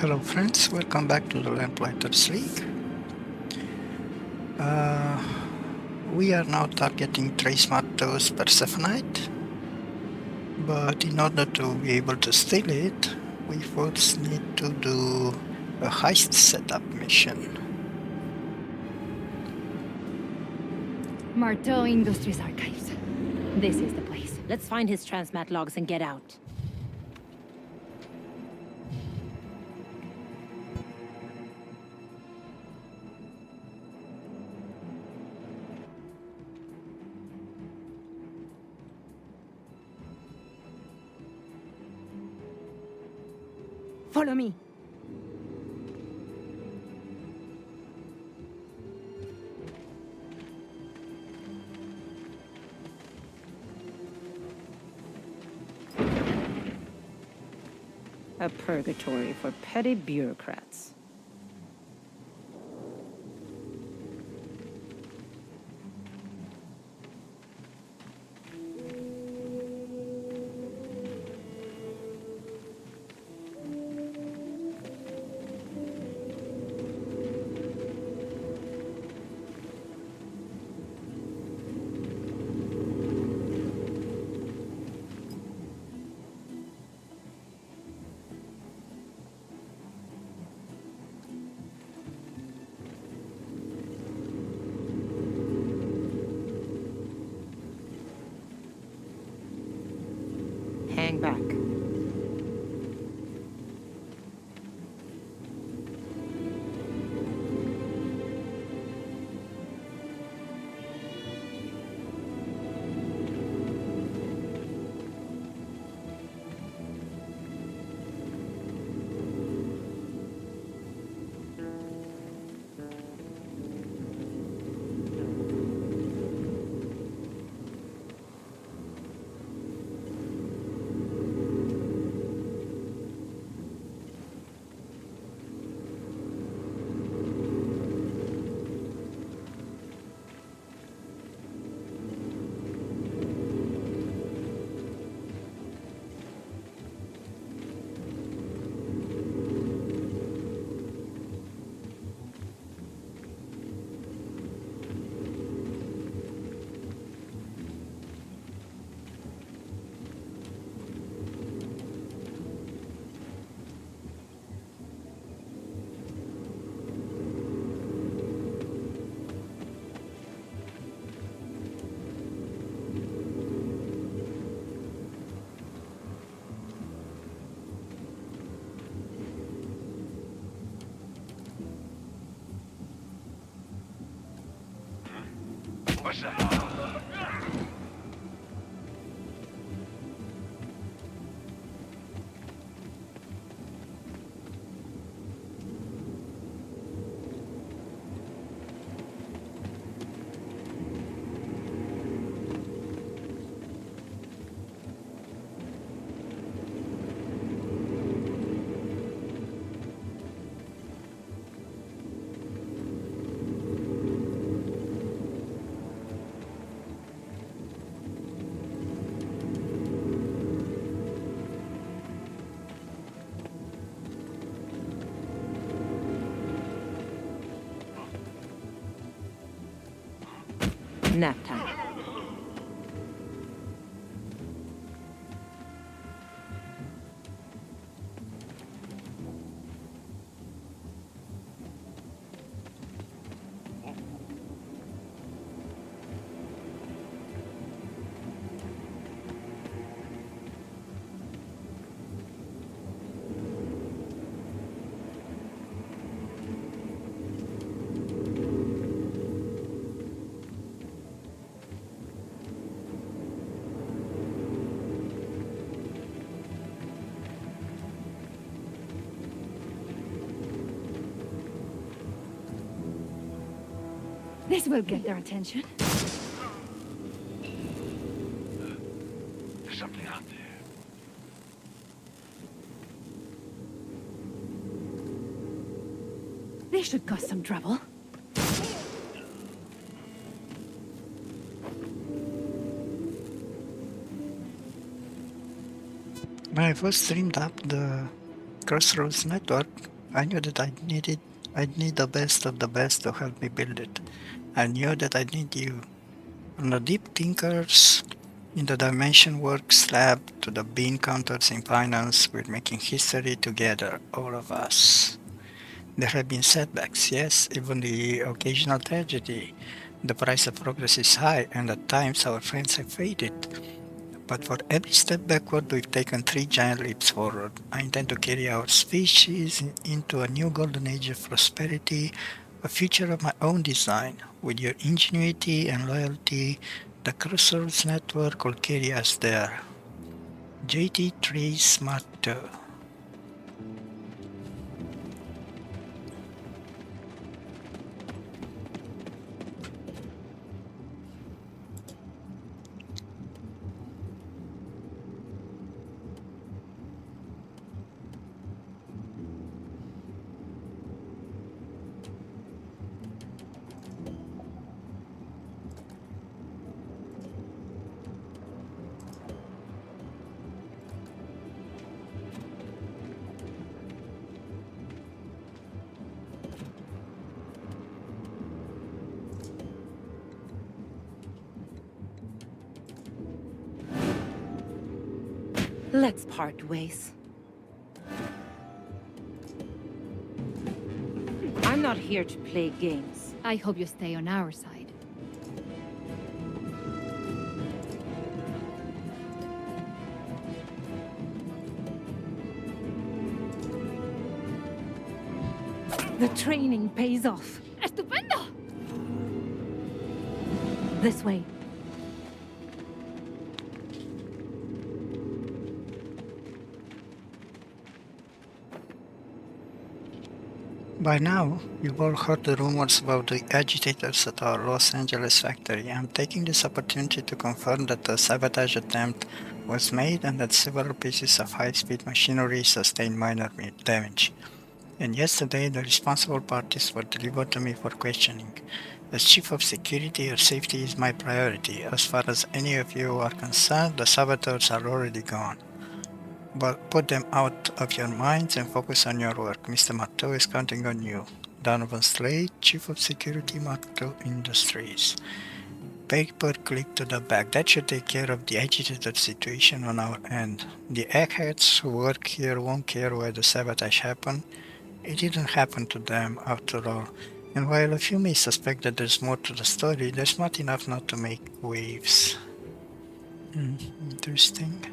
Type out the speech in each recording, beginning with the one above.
Hello friends, welcome back to the Lamplighters League. We are now targeting Trace Matto's Persephonite, but in order to be able to steal it, we first need to do a heist setup mission. Marteau Industries Archives. This is the place. Let's find his transmat logs and get out. Follow me. A purgatory for petty bureaucrats. Hang back. What's that? Nap time. This will get their attention. There's something out there. This should cause some trouble. When I first streamed up the Crossroads network, I knew that I'd need the best of the best to help me build it. I knew that I'd need you. From the deep thinkers in the Dimension Works lab to the bean counters in finance, we're making history together, all of us. There have been setbacks, yes, even the occasional tragedy. The price of progress is high, and at times our friends have faded. But for every step backward, we've taken 3 giant leaps forward. I intend to carry our species into a new golden age of prosperity, a future of my own design. With your ingenuity and loyalty, the Crossroads Network will carry us there. JT Trace Motto. Let's part ways. I'm not here to play games. I hope you stay on our side. The training pays off. Estupendo! This way. By now, you've all heard the rumors about the agitators at our Los Angeles factory. I'm taking this opportunity to confirm that a sabotage attempt was made and that several pieces of high-speed machinery sustained minor damage. And yesterday, the responsible parties were delivered to me for questioning. As Chief of Security, your safety is my priority. As far as any of you are concerned, the saboteurs are already gone. But put them out of your minds and focus on your work. Mr. Matto is counting on you. Donovan Slade, Chief of Security, Matto Industries. Paperclip to the back. That should take care of the agitated situation on our end. The eggheads who work here won't care why the sabotage happened. It didn't happen to them, after all. And while a few may suspect that there's more to the story, there's not enough not to make waves. Interesting.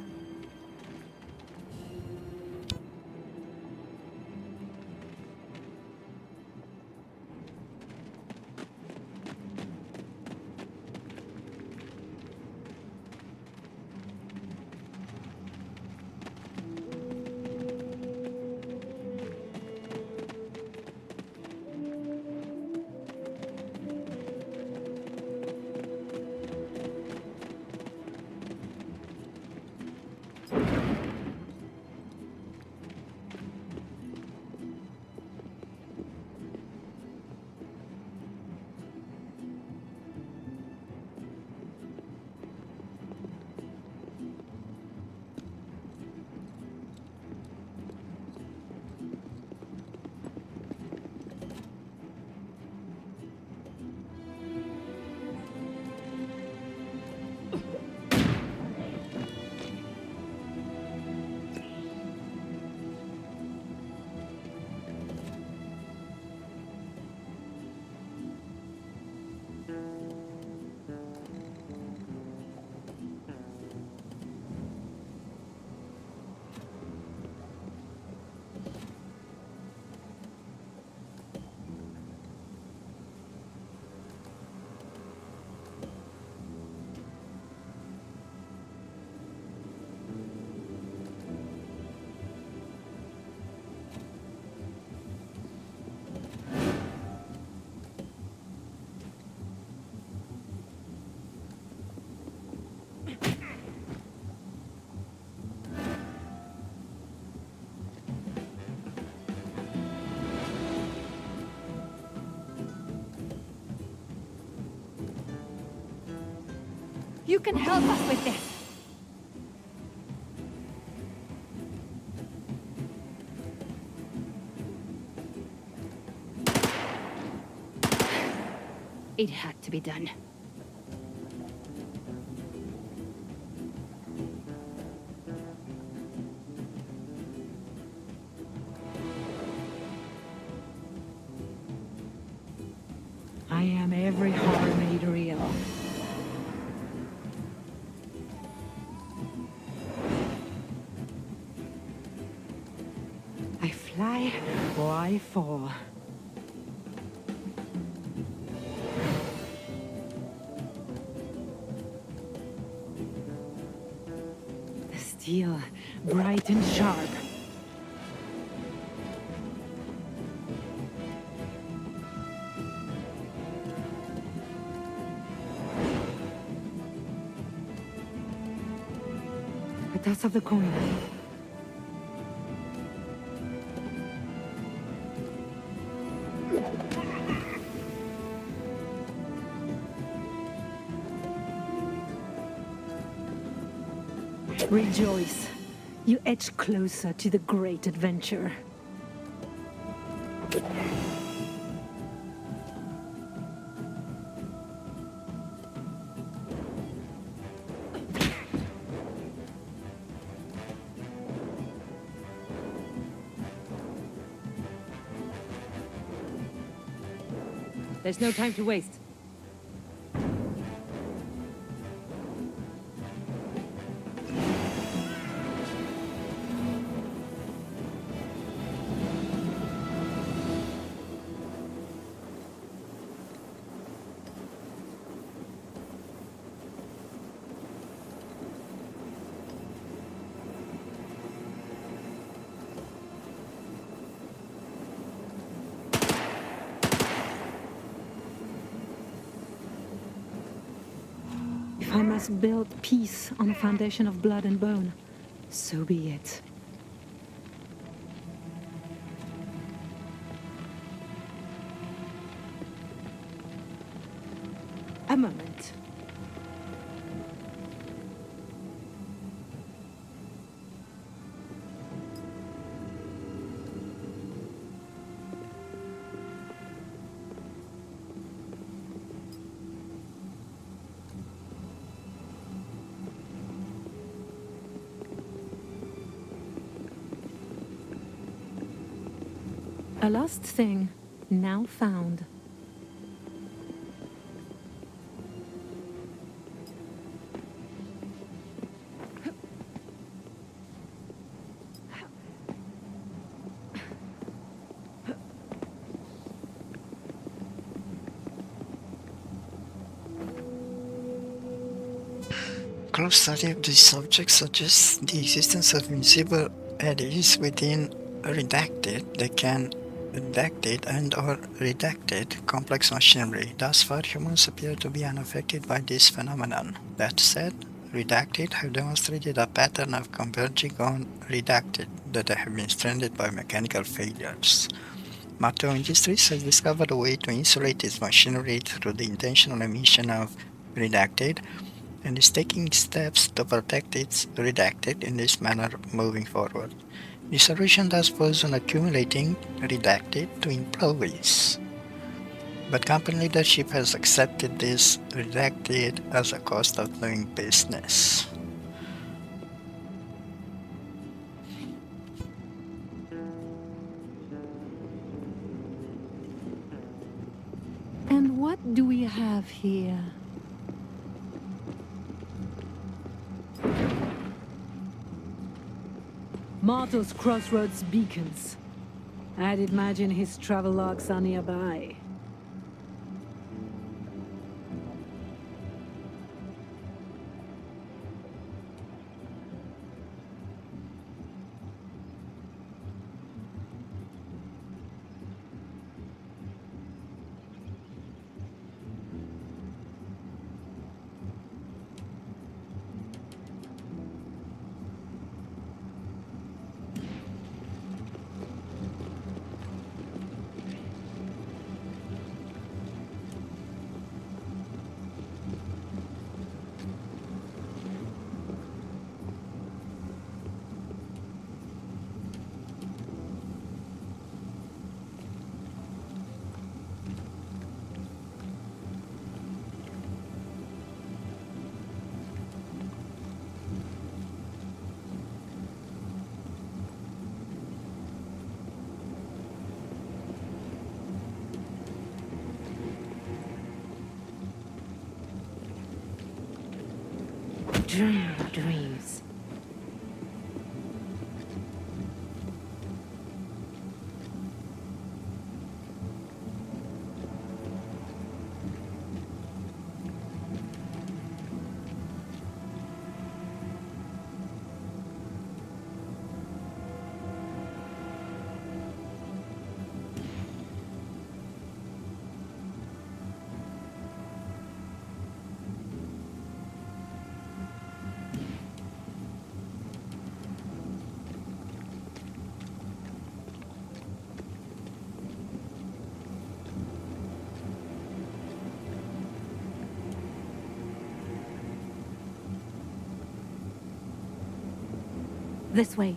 You can help us with this. It had to be done. I am every horror made real. I fly or I fall. The steel, bright and sharp. The toss of the coin. Rejoice. You edge closer to the great adventure. There's no time to waste. If I must build peace on a foundation of blood and bone, so be it. A moment. A lost thing, now found. Close study of these subjects suggests the existence of invisible eddies within redacted and/or redacted complex machinery. Thus far, humans appear to be unaffected by this phenomenon. That said, redacted have demonstrated a pattern of converging on redacted that have been stranded by mechanical failures. Matto Industries has discovered a way to insulate its machinery through the intentional emission of redacted, and is taking steps to protect its redacted in this manner moving forward. The solution thus falls on accumulating redacted to employees. But company leadership has accepted this redacted as a cost of doing business. And what do we have here? Martel's Crossroads beacons. I'd imagine his travelogues are nearby. dream your dreams. This way.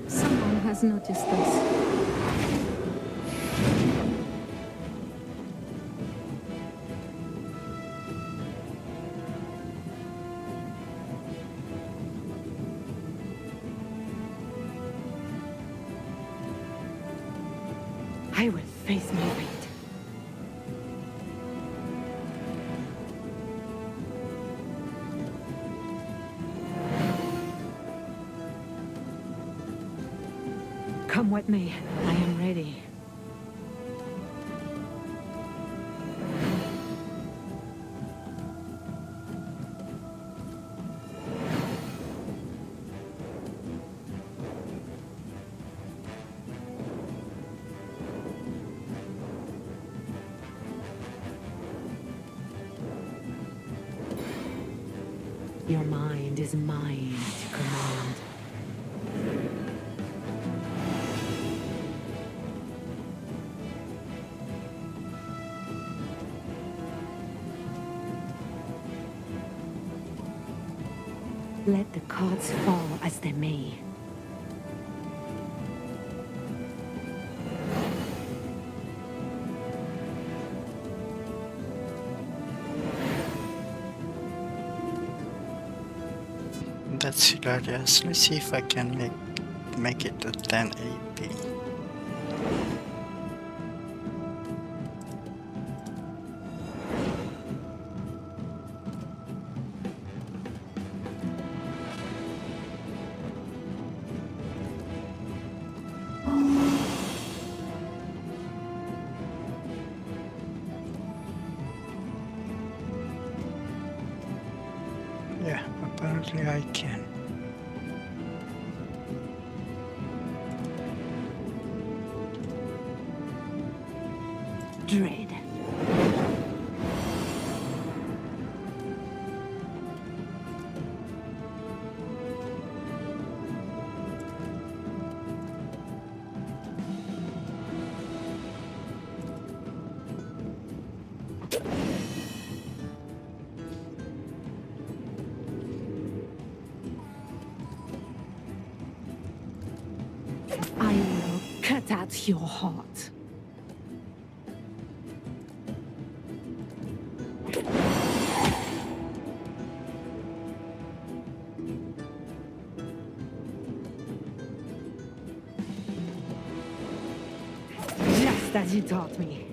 Someone has noticed us. I will face my fate. Come with me. I am ready. Your mind is mine to command. Let the cards fall as they may. That's hilarious. Let's see if I can make it to 10 AP. Yeah, apparently I can. Dread. I will cut out your heart. Just as you taught me.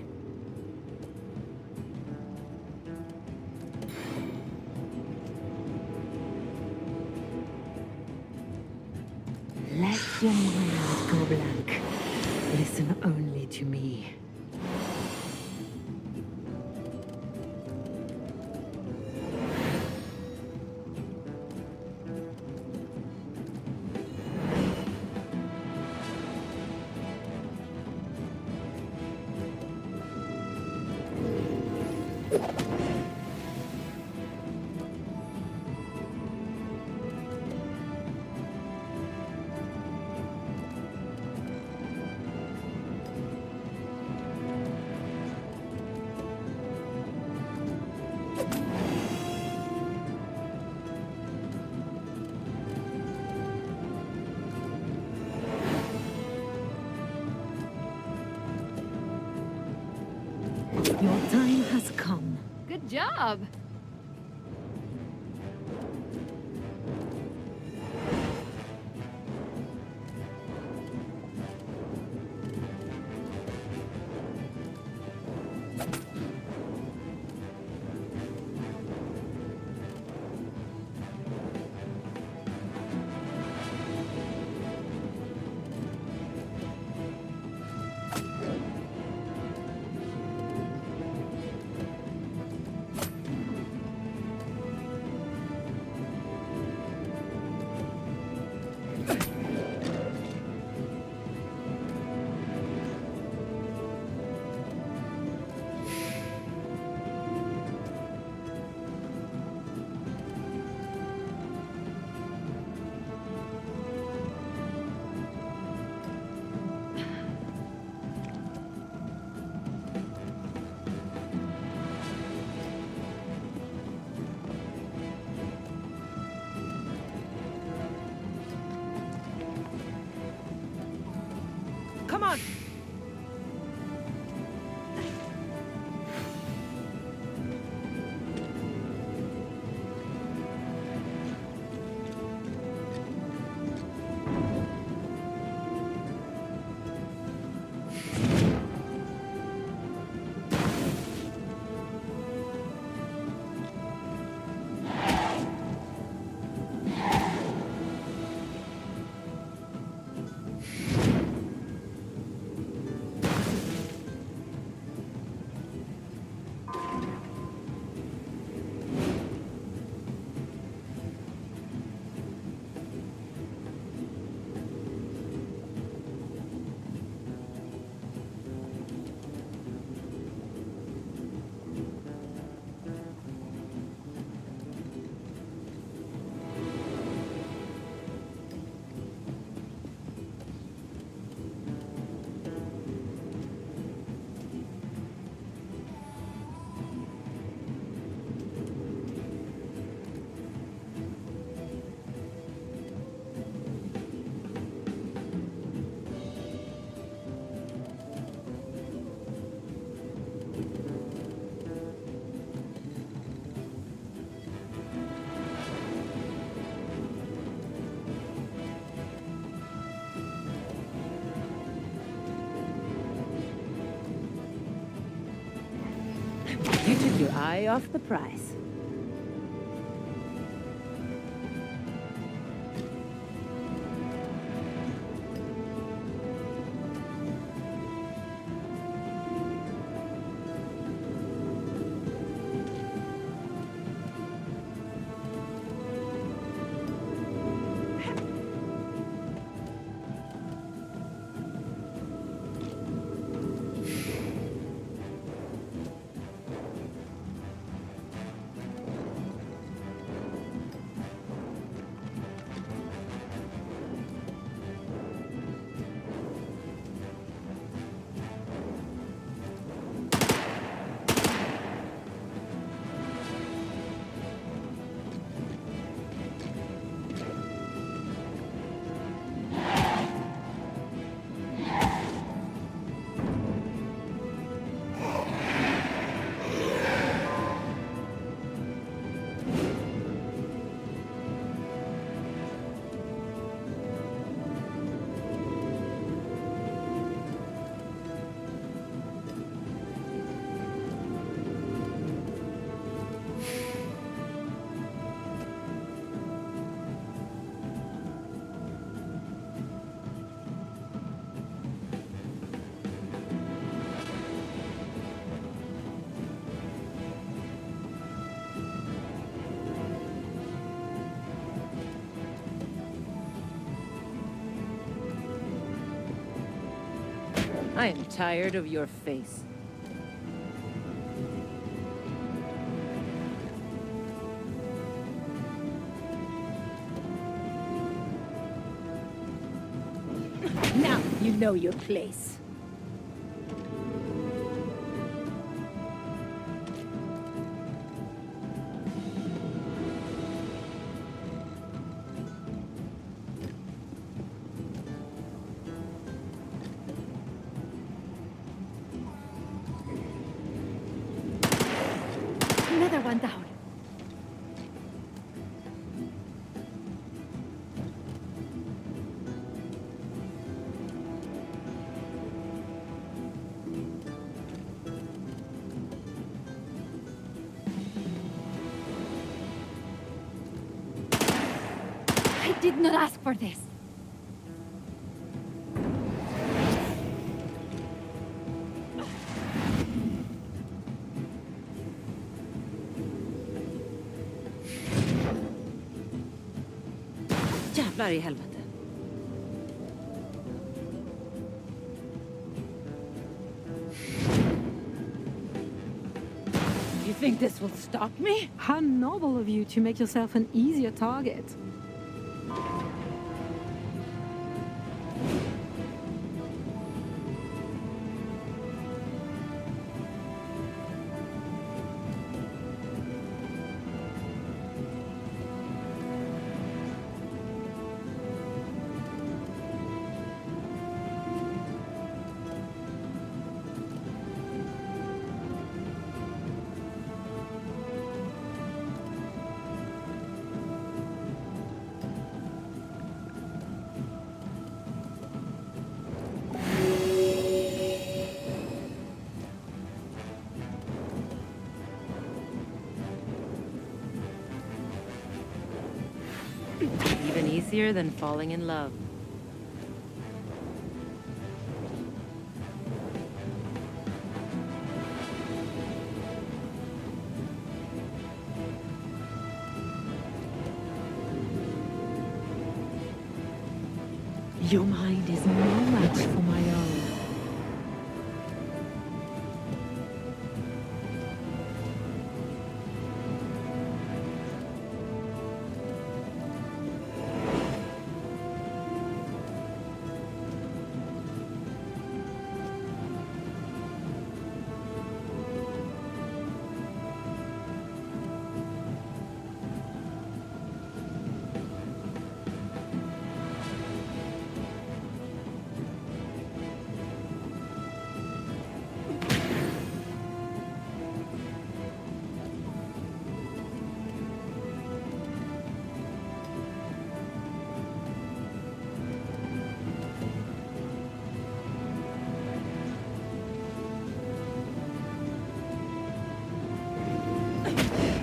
Your mind go blank. Listen only to me. Your time has come. Good job. Come on! You took your eye off the prize. I am tired of your face. Now you know your place. Another one down. I did not ask for this. Jävlar i helvete. You think this will stop me? How noble of you to make yourself an easier target. Even easier than falling in love. Your mind is no match for my own.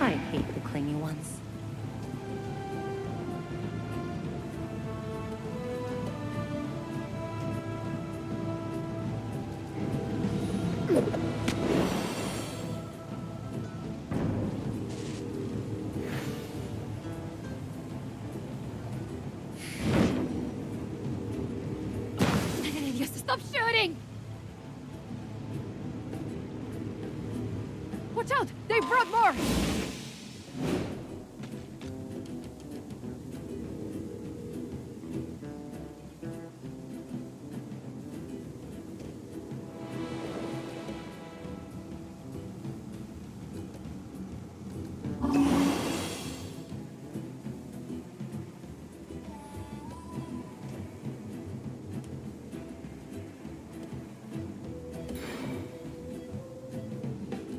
I hate the clingy ones. Stop shooting! Watch out! They brought more!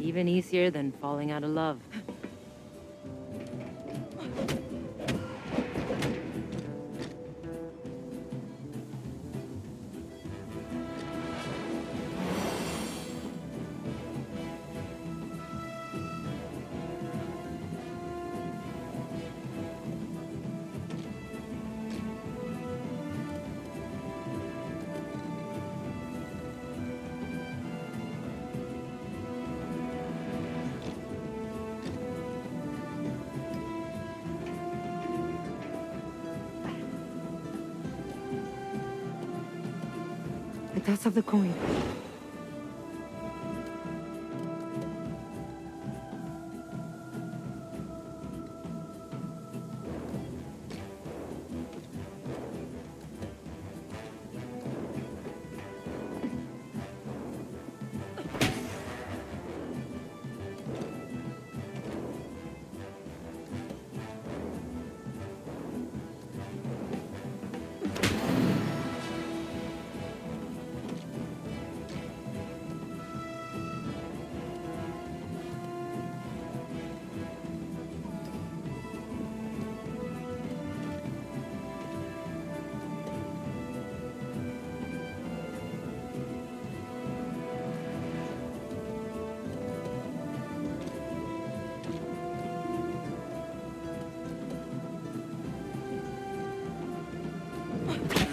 Even easier than falling out of love. toss of the coin.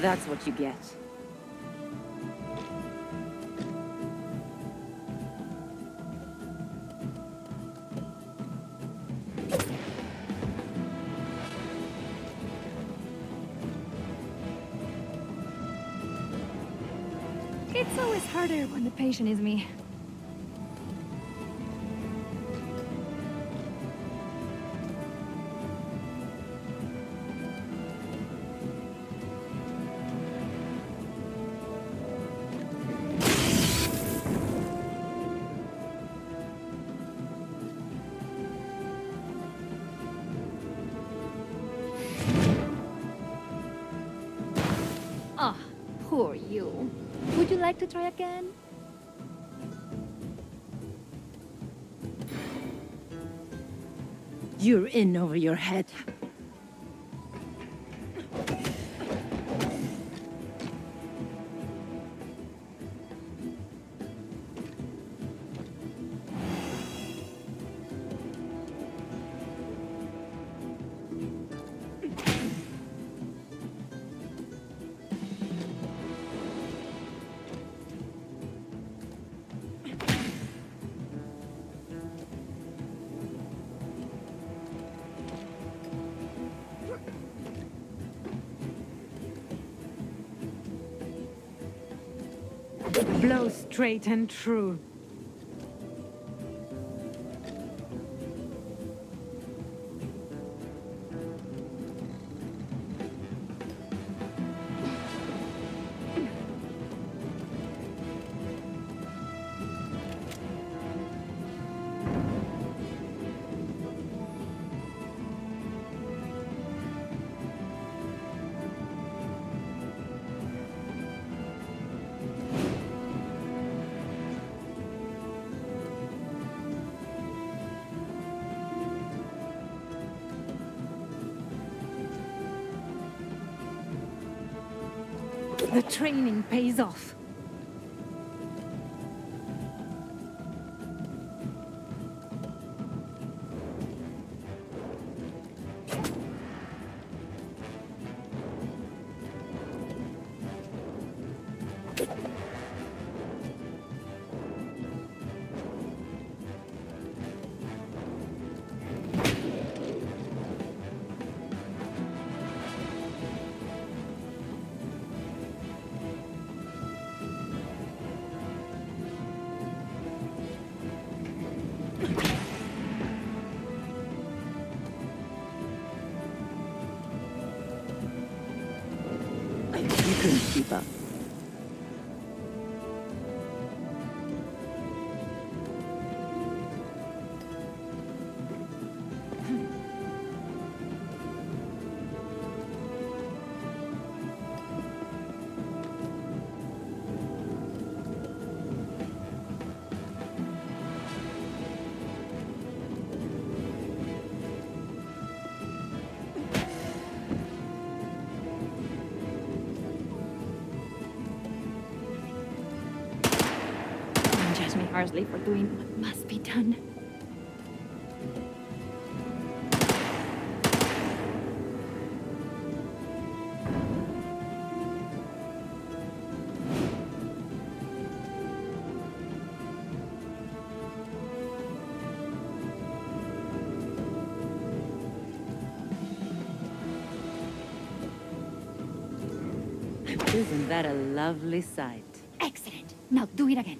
That's what you get. It's always harder when the patient is me. Ah, poor you. Would you like to try again? You're in over your head. Blow straight and true. The training pays off. You couldn't keep up. Don't judge me harshly for doing what must be done. Isn't that a lovely sight? Now do it again.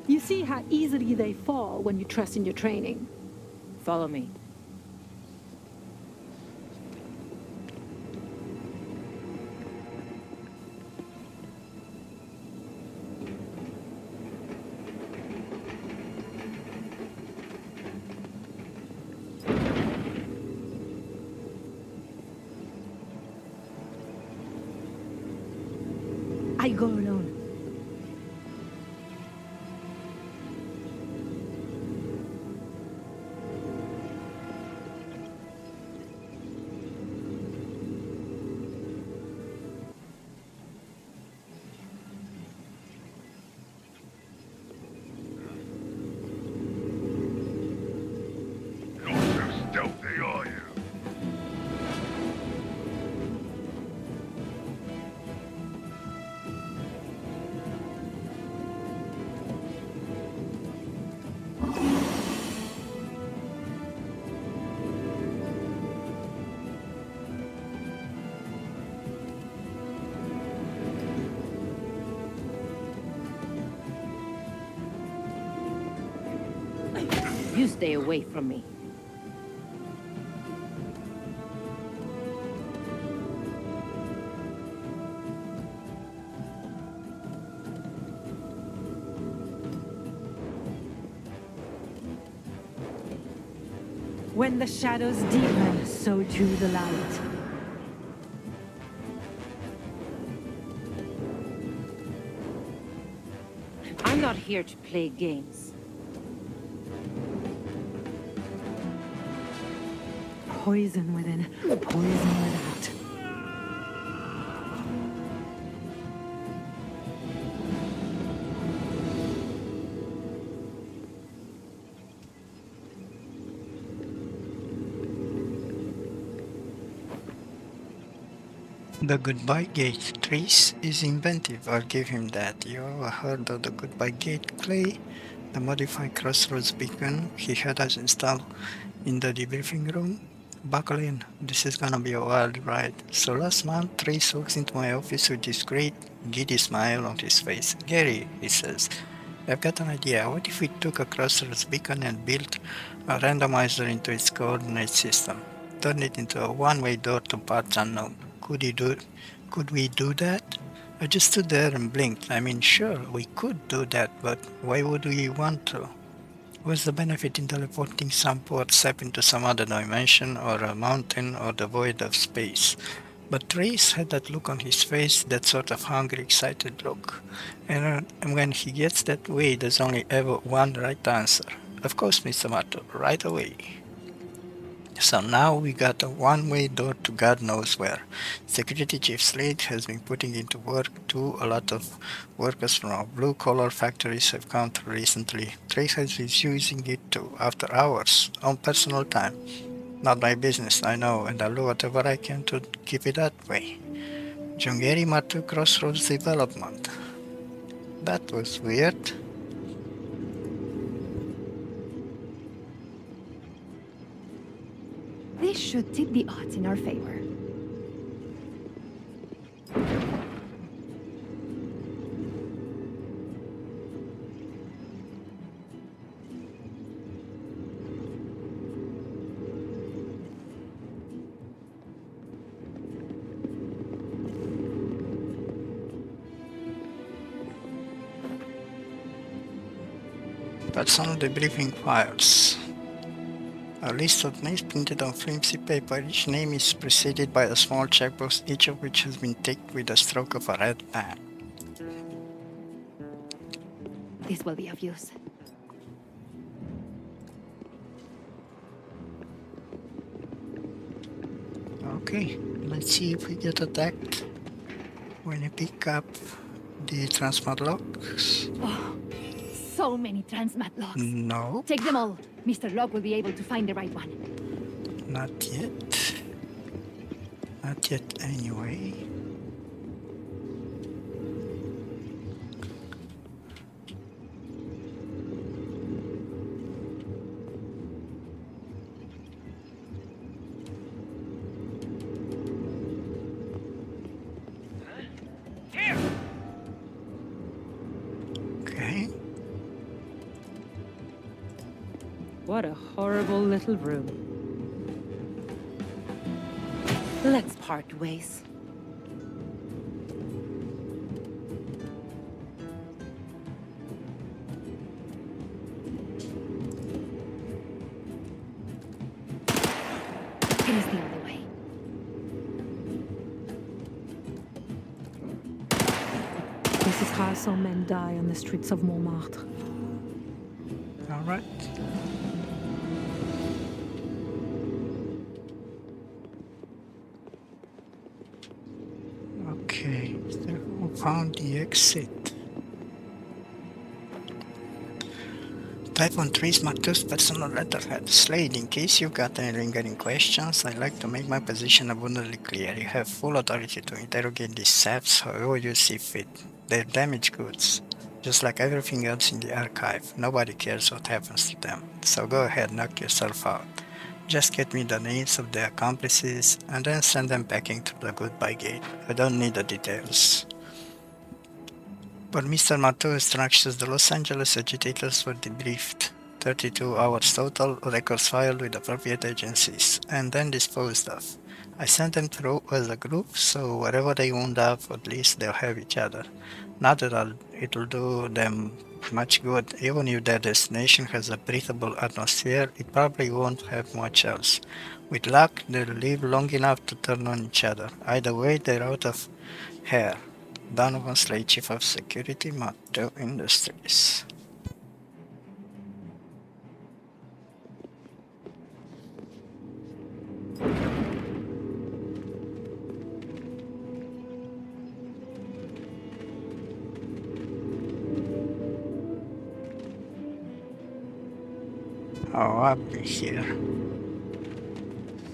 You see how easily they fall when you trust in your training. Follow me. I go alone. Not too stealthy, are you? You stay away from me. When the shadows deepen, so too the light. I'm not here to play games. Poison within, poison without. The goodbye gate. Trace is inventive, I'll give him that. You ever heard of the goodbye gate, Clay? The modified Crossroads beacon he had us installed in the debriefing room? Buckle in, this is gonna be a wild ride. So last month, Trace walks into my office with this great, giddy smile on his face. Gary, he says, I've got an idea. What if we took a Crossroads beacon and built a randomizer into its coordinate system? Turn it into a one-way door to parts unknown. Could we do that? I just stood there and blinked. I mean, sure, we could do that, but why would we want to? What's the benefit in teleporting some poor sap into some other dimension, or a mountain, or the void of space? But Trace had that look on his face, that sort of hungry, excited look. And when he gets that way, there's only ever one right answer. Of course, Mr. Mato, right away. So now we got a one-way door to God knows where. Security Chief Slade has been putting into work too. A lot of workers from our blue-collar factories have come through recently. Trace has been using it too, after hours, on personal time. Not my business, I know, and I'll do whatever I can to keep it that way. Jungeri Matu Crossroads Development. That was weird. This should tip the odds in our favor. Personal debriefing files. A list of names printed on flimsy paper. Each name is preceded by a small checkbox, each of which has been ticked with a stroke of a red pen. This will be of use. Okay, let's see if we get attacked when you pick up the transport locks. Oh, so many transmat logs. No, Take them all. Mr. Locke will be able to find the right one. not yet. Not yet anyway. What a horrible little room. Let's part ways. It is the other way. This is how some men die on the streets of Montmartre. All right. Okay, so we found the exit. Type on Trace Marteau's personal letterhead. Slade, in case you've got any lingering questions, I'd like to make my position abundantly clear. You have full authority to interrogate these saps however you see fit. They're damaged goods, just like everything else in the archive. Nobody cares what happens to them, so go ahead, knock yourself out. Just get me the names of the accomplices, and then send them packing through the goodbye gate. I don't need the details. But Mr. Marteau instructions, the Los Angeles agitators were debriefed. 32 hours total, records filed with appropriate agencies, and then disposed of. I sent them through as a group, so wherever they wound up, at least they'll have each other. Not that it'll do them much good. Even if their destination has a breathable atmosphere, it probably won't have much else. With luck, they'll live long enough to turn on each other. Either way, they're out of hair. Donovan Slade, Chief of Security, Marteau Industries. Oh, I'll be here.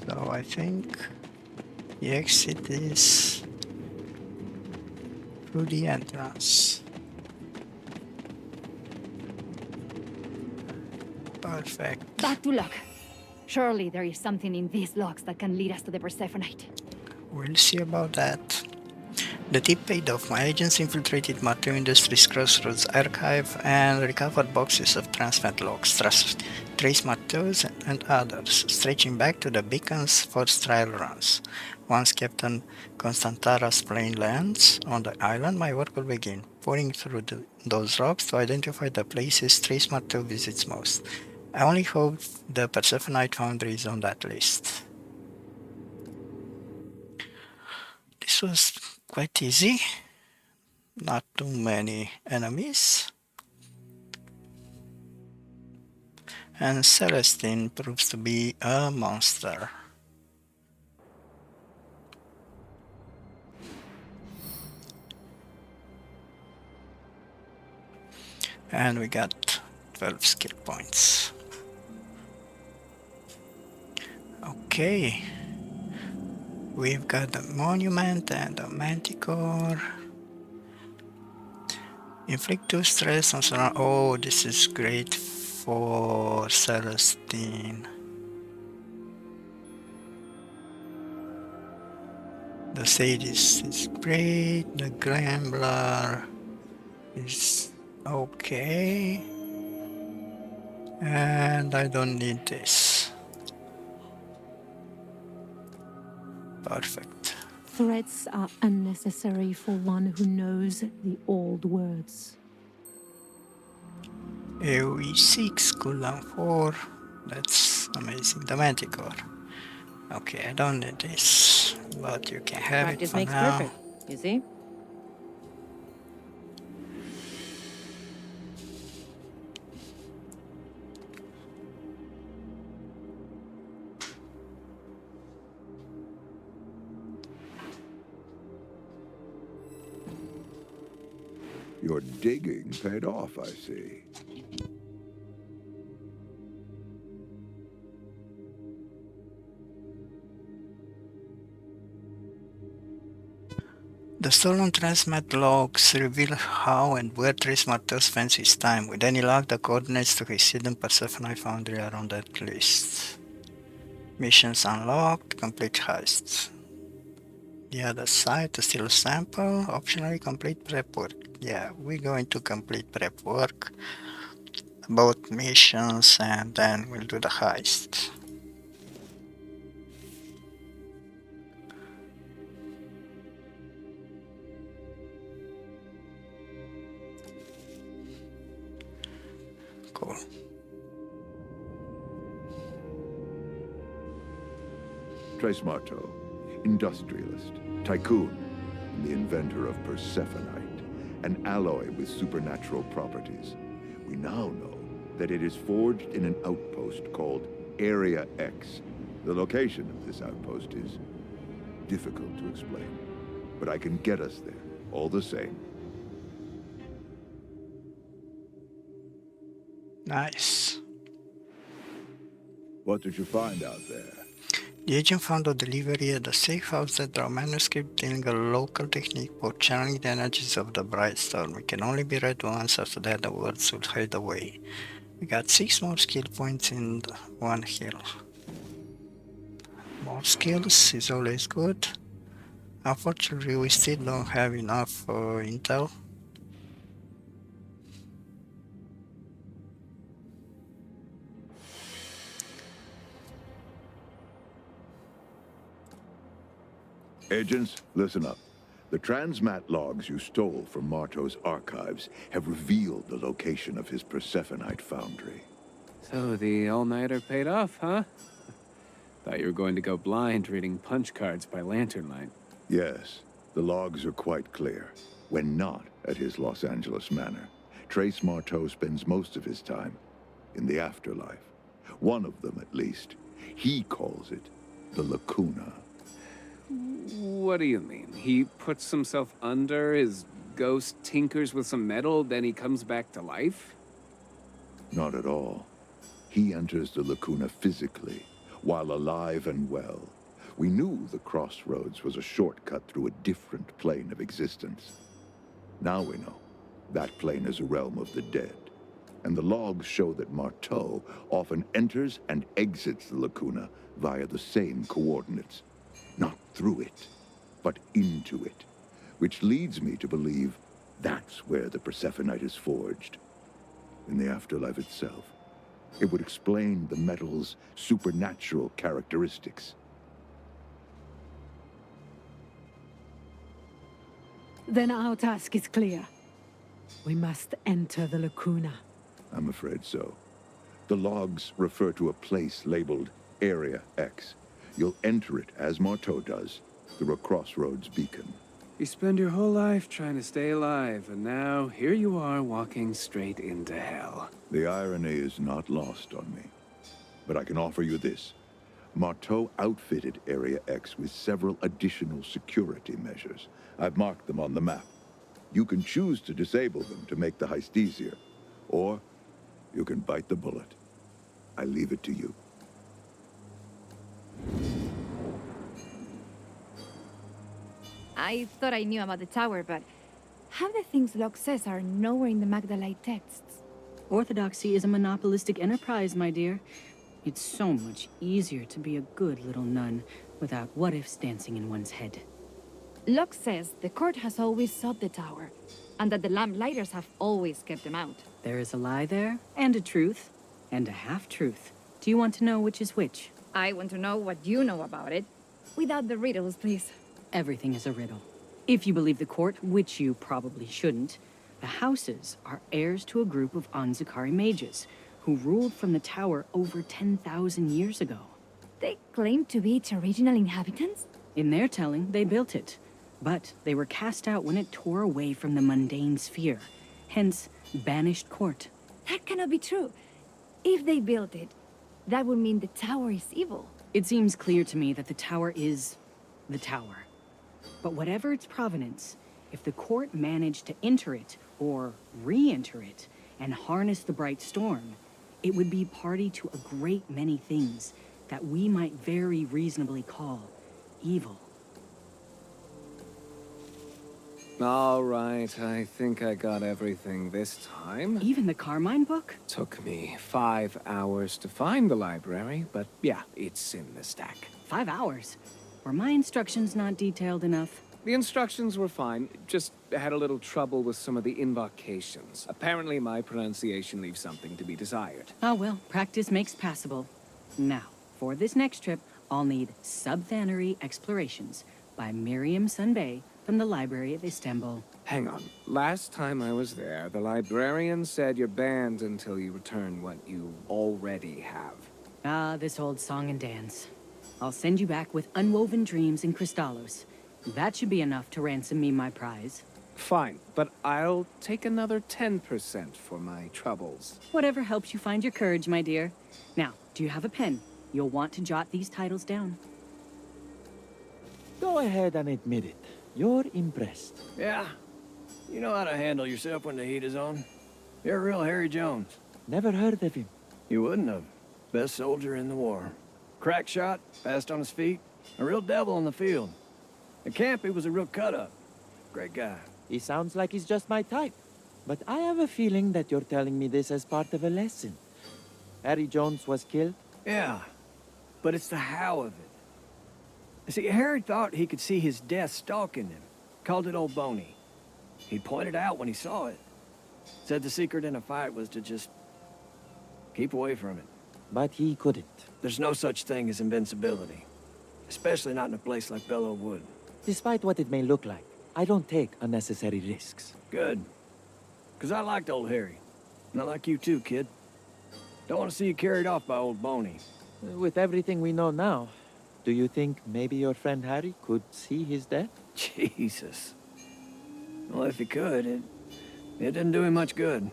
So I think the exit is through the entrance. Perfect. Back to luck. Surely there is something in these logs that can lead us to the Persephonite. We'll see about that. The tip paid off. My agents infiltrated Marteau Industries' Crossroads archive and recovered boxes of transmet logs, trace Marteau's and others, stretching back to the beacon's first trial runs. Once Captain Constantara's plane lands on the island, my work will begin, pouring through those logs to identify the places Trace Marteau visits most. I only hope the Persephonite Foundry is on that list. This was quite easy. Not too many enemies. And Celestine proves to be a monster. And we got 12 skill points. Okay. We've got the monument and the manticore. Inflict 2 stress on surround. Oh, this is great for Celestine. The Sadist is great. The Gambler is okay. And I don't need this. Perfect. Threats are unnecessary for one who knows the old words. AoE 6, cooldown 4. That's amazing. The Manticore. Okay, I don't need this, but you can have Practice it for makes now. perfect, you see? Your digging paid off, I see. The stolen transmat logs reveal how and where Trace Marteau spends his time. With any luck, the coordinates to his hidden Persephone Foundry are on that list. Missions unlocked, complete heists. The other side, to steal a sample, optionally complete prep work. Yeah, we're going to complete prep work. both missions, and then we'll do the heist. Cool. Trace Marteau, industrialist, tycoon, and the inventor of Persephoneite, an alloy with supernatural properties. We now know that it is forged in an outpost called Area X. The location of this outpost is difficult to explain, but I can get us there, all the same. Nice. What did you find out there? The agent found a delivery at the safe house that draw manuscript in a local technique for channeling the energies of the bright storm. We can only be read once, after that the words will fade away. We got 6 more skill points and 1 heal. More skills is always good. Unfortunately, we still don't have enough intel. Agents, listen up. The transmat logs you stole from Marteau's archives have revealed the location of his Persephonite foundry. So the all-nighter paid off, huh? Thought you were going to go blind reading punch cards by lantern light. Yes, the logs are quite clear. When not at his Los Angeles manor, Trace Marteau spends most of his time in the afterlife. One of them, at least. He calls it the Lacuna. What do you mean? He puts himself under, his ghost tinkers with some metal, then he comes back to life? Not at all. He enters the Lacuna physically, while alive and well. We knew the Crossroads was a shortcut through a different plane of existence. Now we know that plane is a realm of the dead. And the logs show that Marteau often enters and exits the Lacuna via the same coordinates. Not through it, but into it. Which leads me to believe that's where the Persephonite is forged. In the afterlife itself. It would explain the metal's supernatural characteristics. Then our task is clear. We must enter the Lacuna. I'm afraid so. The logs refer to a place labeled Area X. You'll enter it, as Marteau does, through a Crossroads beacon. You spend your whole life trying to stay alive, and now here you are walking straight into hell. The irony is not lost on me. But I can offer you this. Marteau outfitted Area X with several additional security measures. I've marked them on the map. You can choose to disable them to make the heist easier. Or you can bite the bullet. I leave it to you. I thought I knew about the tower, but how the things Locke says are nowhere in the Magdalite texts. Orthodoxy is a monopolistic enterprise, my dear. It's so much easier to be a good little nun without what-ifs dancing in one's head. Locke says the court has always sought the tower, and that the Lamplighters have always kept them out. There is a lie there, and a truth, and a half-truth. Do you want to know which is which? I want to know what you know about it. Without the riddles, please. Everything is a riddle. If you believe the court, which you probably shouldn't, the houses are heirs to a group of Anzakari mages who ruled from the tower over 10,000 years ago. They claim to be its original inhabitants? In their telling, they built it, but they were cast out when it tore away from the mundane sphere, hence Banished Court. That cannot be true. If they built it, that would mean the tower is evil. It seems clear to me that the tower is the tower. But whatever its provenance, if the court managed to enter it, or re-enter it, and harness the bright storm, it would be party to a great many things that we might very reasonably call evil. All right, I think I got everything this time. Even the Carmine book? Took me 5 hours to find the library, but yeah, it's in the stack. 5 hours? Were my instructions not detailed enough? The instructions were fine, just had a little trouble with some of the invocations. Apparently my pronunciation leaves something to be desired. Oh well, practice makes passable. Now, for this next trip, I'll need Subthanary Explorations by Miriam Sunbay from the Library of Istanbul. Hang on. Last time I was there, the librarian said you're banned until you return what you already have. Ah, this old song and dance. I'll send you back with Unwoven Dreams and Crystallos. That should be enough to ransom me my prize. Fine, but I'll take another 10% for my troubles. Whatever helps you find your courage, my dear. Now, do you have a pen? You'll want to jot these titles down. Go ahead and admit it. You're impressed. Yeah. You know how to handle yourself when the heat is on. You're a real Harry Jones. Never heard of him. You wouldn't have. Best soldier in the war. Crack shot, fast on his feet. A real devil on the field. At camp, he was a real cut-up. Great guy. He sounds like he's just my type. But I have a feeling that you're telling me this as part of a lesson. Harry Jones was killed? Yeah. But it's the how of it. See, Harry thought he could see his death stalking him. Called it Old Boney. He pointed out when he saw it. Said the secret in a fight was to just keep away from it. But he couldn't. There's no such thing as invincibility. Especially not in a place like Bellow Wood. Despite what it may look like, I don't take unnecessary risks. Good. Because I liked old Harry. And I like you too, kid. Don't want to see you carried off by Old Boney. With everything we know now, do you think maybe your friend Harry could see his death? Jesus. Well, if he could, it didn't do him much good.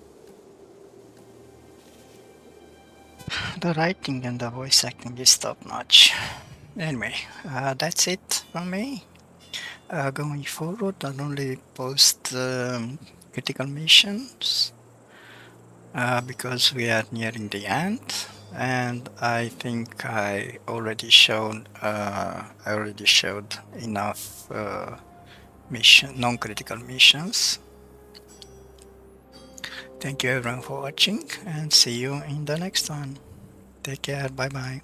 The writing and the voice acting is top notch. Anyway, that's it from me. Going forward, I'll only post critical missions because we are nearing the end, and I think I already showed enough non-critical missions. Thank you everyone for watching, and see you in the next one. Take care, bye bye.